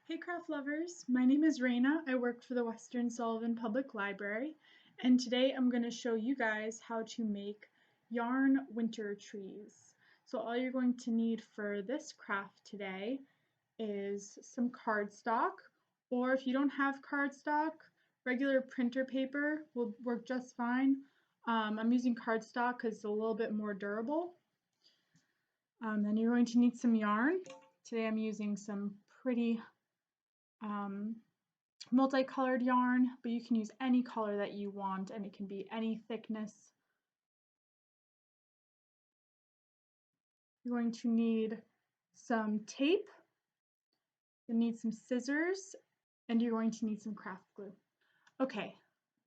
Hey craft lovers, my name is Raina. I work for the Western Sullivan Public Library, and today I'm going to show you guys how to make yarn winter trees. So all you're going to need for this craft today is some cardstock, or if you don't have cardstock, regular printer paper will work just fine. I'm using cardstock because it's a little bit more durable. Then you're going to need some yarn. Today I'm using some pretty multicolored yarn, but you can use any color that you want and it can be any thickness. You're going to need some tape, you'll need some scissors, and you're going to need some craft glue. Okay,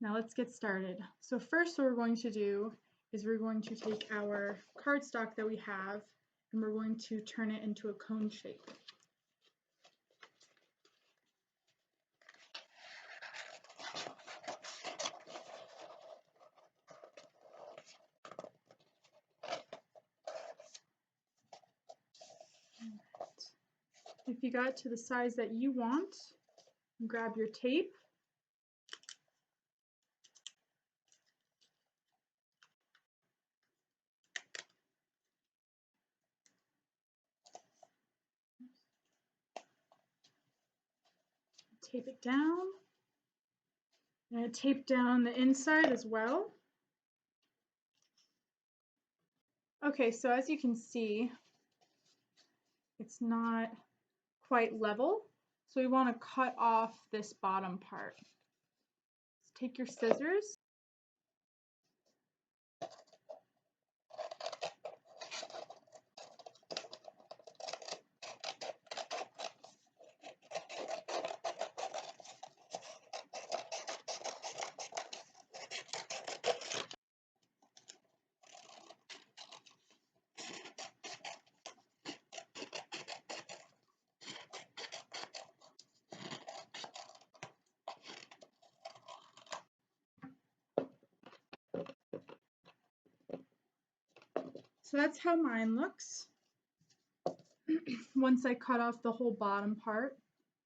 now let's get started. So first what we're going to do is we're going to take our cardstock that we have and we're going to turn it into a cone shape. If you got to the size that you want, grab your tape. Tape it down. And tape down the inside as well. Okay, so as you can see, it's not quite level, so we want to cut off this bottom part. So take your scissors. So that's how mine looks. Once I cut off the whole bottom part,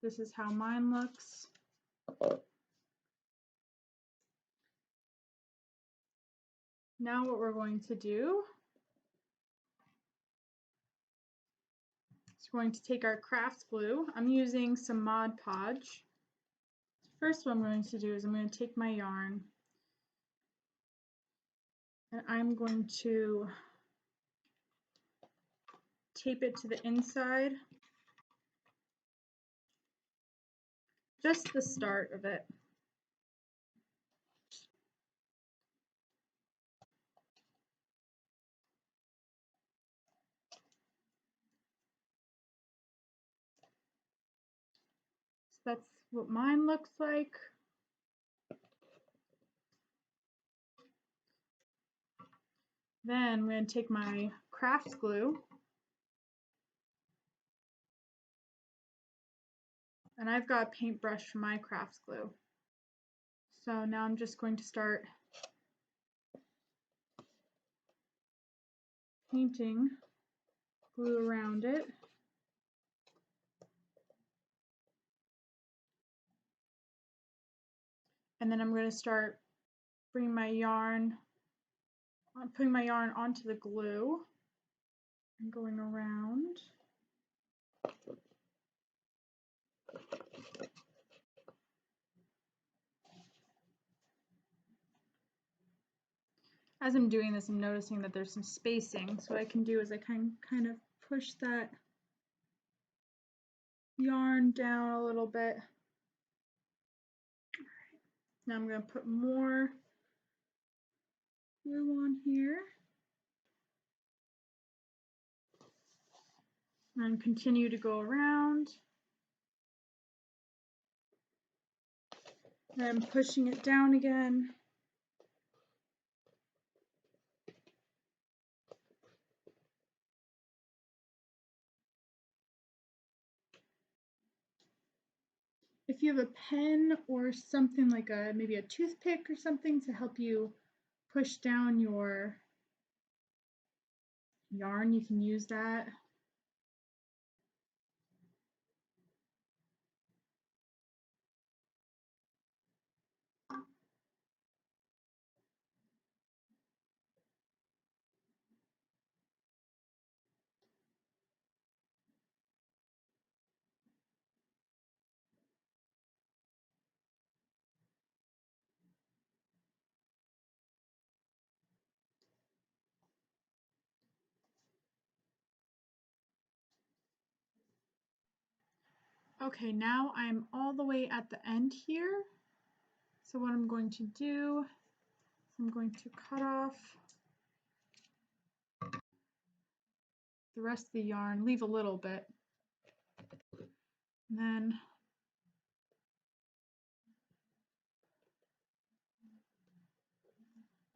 this is how mine looks. Now what we're going to do is we're going to take our craft glue. I'm using some Mod Podge. First what I'm going to do is I'm going to take my yarn and I'm going to tape it to the inside, just the start of it. So that's what mine looks like. Then I'm going to take my craft glue and I've got a paintbrush for my craft glue. So now I'm just going to start painting glue around it. And then I'm going to start putting my yarn onto the glue and going around. As I'm doing this, I'm noticing that there's some spacing. So what I can do is I can kind of push that yarn down a little bit. Now I'm going to put more glue on here and continue to go around. And I'm pushing it down again. If you have a pen or something like maybe a toothpick or something to help you push down your yarn, you can use that. Okay, now I'm all the way at the end here. So what I'm going to do, I'm going to cut off the rest of the yarn, leave a little bit, and then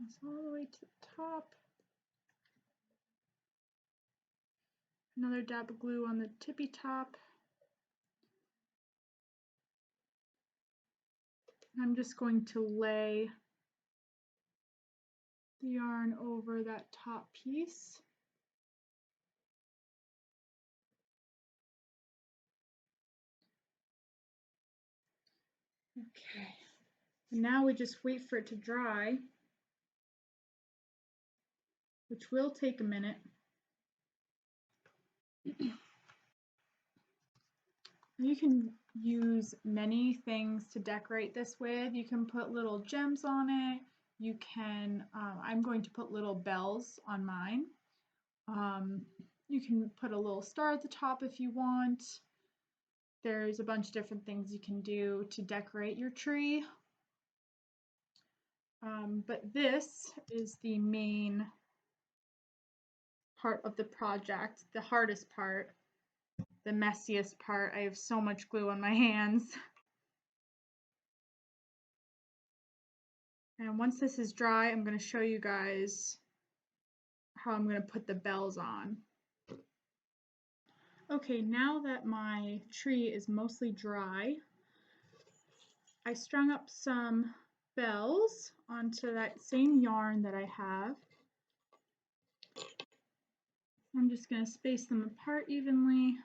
it's all the way to the top. Another dab of glue on the tippy top. I'm just going to lay the yarn over that top piece. Okay, and now we just wait for it to dry, which will take a minute. You can use many things to decorate this with. You can put little gems on it. You can, I'm going to put little bells on mine. You can put a little star at the top if you want. There's a bunch of different things you can do to decorate your tree. But this is the main part of the project, the hardest part, the messiest part. I have so much glue on my hands. And once this is dry, I'm going to show you guys how I'm going to put the bells on. Okay, now that my tree is mostly dry, I strung up some bells onto that same yarn that I have. I'm just going to space them apart evenly.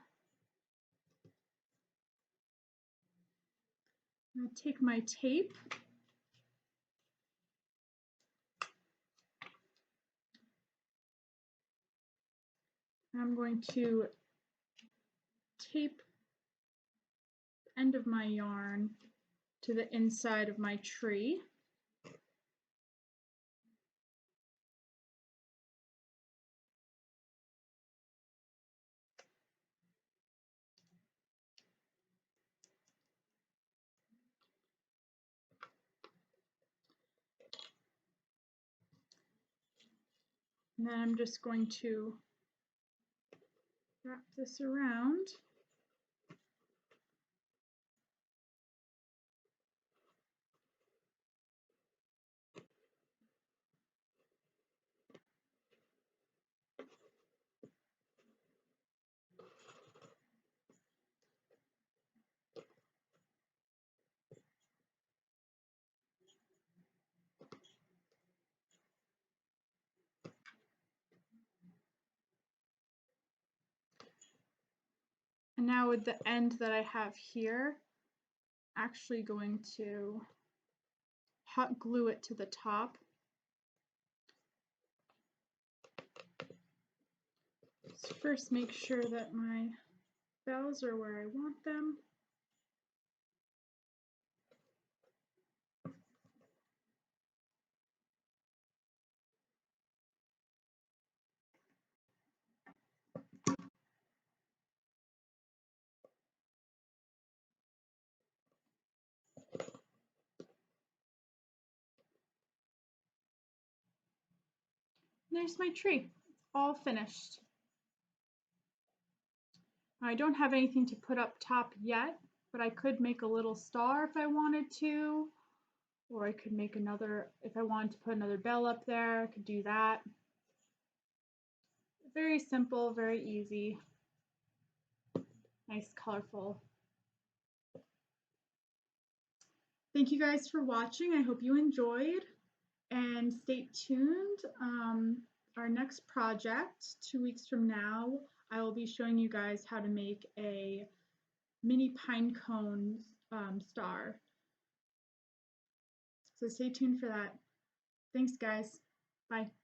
I'll take my tape and I'm going to tape the end of my yarn to the inside of my tree. And then I'm just going to wrap this around. And now with the end that I have here, actually going to hot glue it to the top. So first make sure that my bells are where I want them. There's my tree, all finished. I don't have anything to put up top yet, but I could make a little star if I wanted to, or I could make another, if I wanted to put another bell up there, I could do that. Very simple, very easy, nice, colorful. Thank you guys for watching. I hope you enjoyed, and stay tuned. Our next project, 2 weeks from now, I will be showing you guys how to make a mini pine cone star. So stay tuned for that. Thanks, guys. Bye.